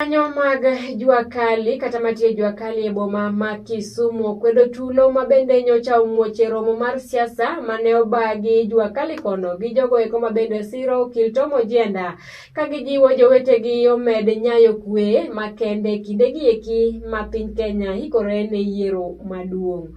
Kanyo mag Juakali kata matie Juakali e boma ma Kisumu okwedo tulo ma bende nyocha omuoche romo mar siasa mane obagi Juakali kono gi jogo eko ma bende siro Keto mojenda ka gijiwo jowetegi omed nyayo kwe makende kindegi eki ma piny Kenya hikore ne yiero maduong'.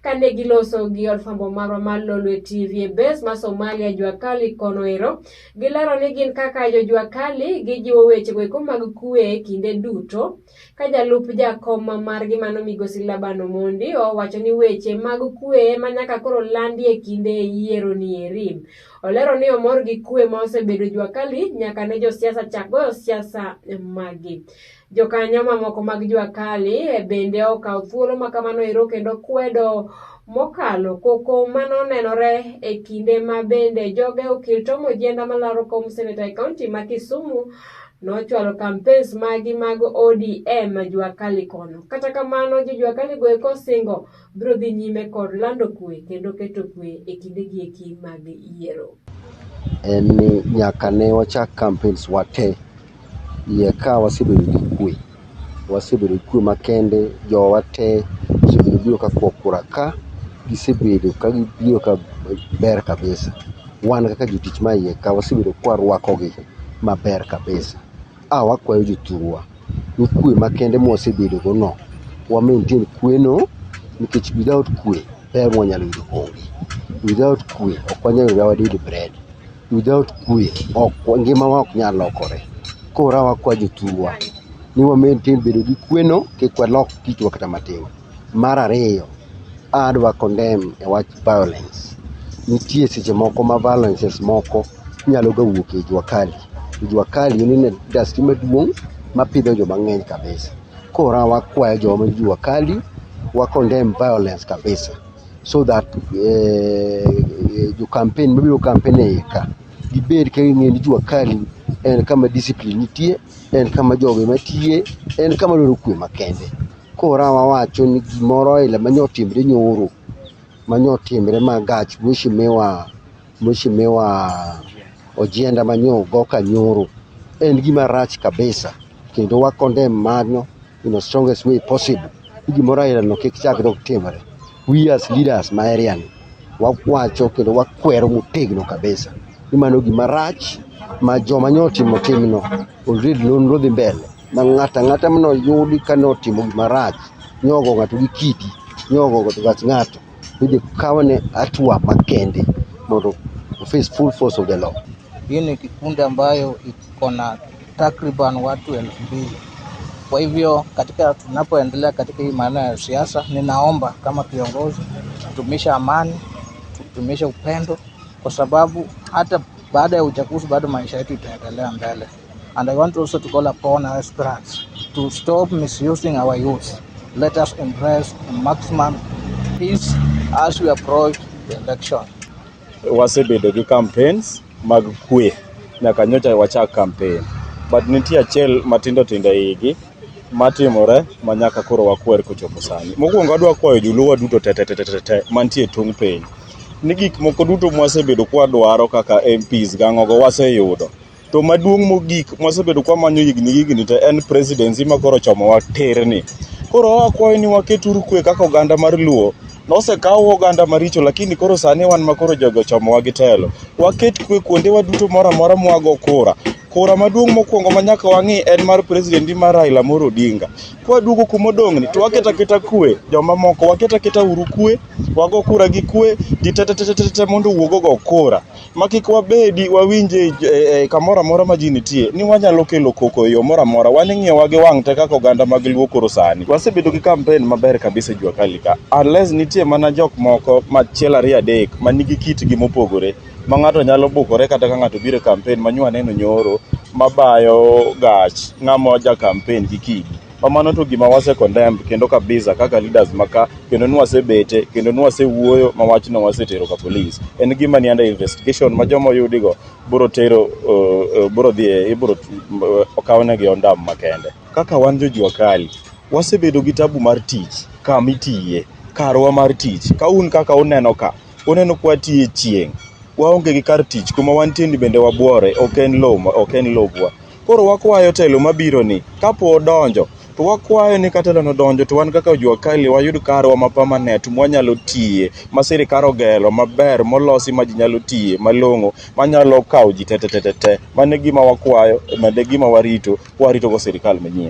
Kane giloso gi od fwambo marwa mar Lolwe Tv e base ma Somalia Juakali kono ero gilero ni gin kaka jo Juakali gijiwo weche go eko mag kwe kinde duto ka jalup jakom margi mano migosi Labano Mondi owacho ni weche mag kwe manyaka koro landi e kinde yiero ni eri. Olero ni omor gi kwe ma osebedo Juakali nyaka ne josiasa chak goyo siasa magi. Jokanyo mamoko mag Juakali bende okawo thuolo makamano ero kendo kwedo mokalo koko mano nenore e kinde ma bende joge Keto mojenda malaro kom seneta e kaunti ma Kisumu nochwalo campaigns magi mag ODM Juakali kono. Kata kamano Juakali go eko singo biro dhi nyime kod lando kwe kendo keto kwe e kindegi eki mag yiero. En nyaka ne wachak campaigns wate ye ka wasebedo gi kwe. Wasebedo kwe makende jowa te osebedo biro ka kura ka gisebedo ka gibiro ka ber kabisa. Wan kaka jotich ma iye ka wasebedo kwa rwakogi maber kabisa. Wakwayo jothurwa ni kwe makende mwasebedo go no wa maintain kwe no nikech without kwe ber mwanyalo yudo onge. Without kwe ok wanyalo yudo wadid bread. Without kwe ngima wa ok nyal lokore. Kora wakwayo jothurwa ni wa maintain bedo gi kwe no kik walok kitwa kata matin. Mar ariyo adwa condemn e wach violence. Nitie seche moko ma violences moko nyalo ga wuok e Juakali. Juakali ni industry maduong' ma pidho joma ng'eny kabisa. Kora wakwayo joma Juakali wa condemn violence kabisa so that jo campaign mabiro campaign e ka gibed ka ng'eni Juakali en kama discipline nitie, en kama jogo matie, en kama dwaro kwe makende. Kora wawacho ni gimoro ile manyotimre nyoro, manyotimre magach mheshimiwa ojenda manyo goka nyoro en gima rach kabisa kendo wa condemn mano in the strongest way possible. Gimoro ile no kik chak dok timre. We as leaders ma area ni wawacho kendo wakwero motegno kabisa ni mano gima rach ma joma nyotimo timno already nonro dhi mbele ma ng'ata mano yudi kanotimo gima rach nyogo ng'ato gi kidi nyogo ng'ato bende kawane hatua makende mondo face full force of the law. Hii ni kikundi ambayo iko na takriban watu 2,000. Kwa hivyo katika tunapoendelea katika hii maana ya siasa, ninaomba kama kiongozi tutumisha amani, tutumisha upendo, kwa sababu hata baada ya uchaguzi bado maisha yetu itaendelea mbele. And I want also to call upon our aspirants to stop misusing our youth. Let us embrace maximum peace as we approach the election. Wasebedo gi campaigns mag kwe nyaka nyocha wachak campaign, but nitie achiel matindo igi matimore manyaka koro wakwer kochopo sani. Mokwongo adwa kwayo joluwa duto te mantie tung piny ni gik moko duto mwasebedo kwa dwaro kaka MPs gang'ogo waseyudo. To maduong' mogik mwasebedo kwa manyo higni te en presidency ma koro chomo wa terni. Koro wakwayo ni waketuru kwe kaka oganda mar Luo. Nosekaw oganda maricho lakini koro sani wan makoro jogo chomo wa gitelo. Waket kwe kuonde wa duto mora mwago kura. Kura maduong' mokwongo manyaka wang'i en mar president mar Raila Amolo Odinga. Kwa duogo kumodong'ni to waketa kwe, joma moko waketa uru kwe, wago kura gi kwe, ditete mondo wuogo kura. Makik wabedi wawinje kamora mora ma ji nitie ni wanyalo kelo koko yo mora mora waning'iyo wage wang' te kaka oganda mag Luo koro sani. Wasebedo gi campaign maber kabisa Juakali ka. Unless nitie mana jok moko machiel ariyo adek manigi kitgi mopogore ma ng'ato nyalo bukore kata ka ng'ato biro campaign manywa neno nyoro mabayo gach ng'amo ja campaign gi kidi. Mano to gima wase condemn kendo kabisa kaka leaders maka kendo nwasebete kendo nwasewuoyo ma wachno wasetero ka police. En gima ni under investigation ma jomo yudigo biro tero biro dhi ibiro okawnegi ondam makende. Kaka wan jo Juakali wasebedo gi tabu mar tich kamitiye karwa mar tich ka un kaka uneno kwa tiye chieng waonge gi kar tich kuma wantie ni bende wabuore ok en lobwa Koro wakwayo telo mabiro ni kapo donjo to wakwayo ni katelo no donjo to wan kaka Juakali wayud karwa ma permanent mwanyalo tiye ma sirikal ogelo maber molosi ma ji nyalo tiye malong'o manyalo kawo ji te. Mane gima wakwayo, mane gima warito go sirikal manyien.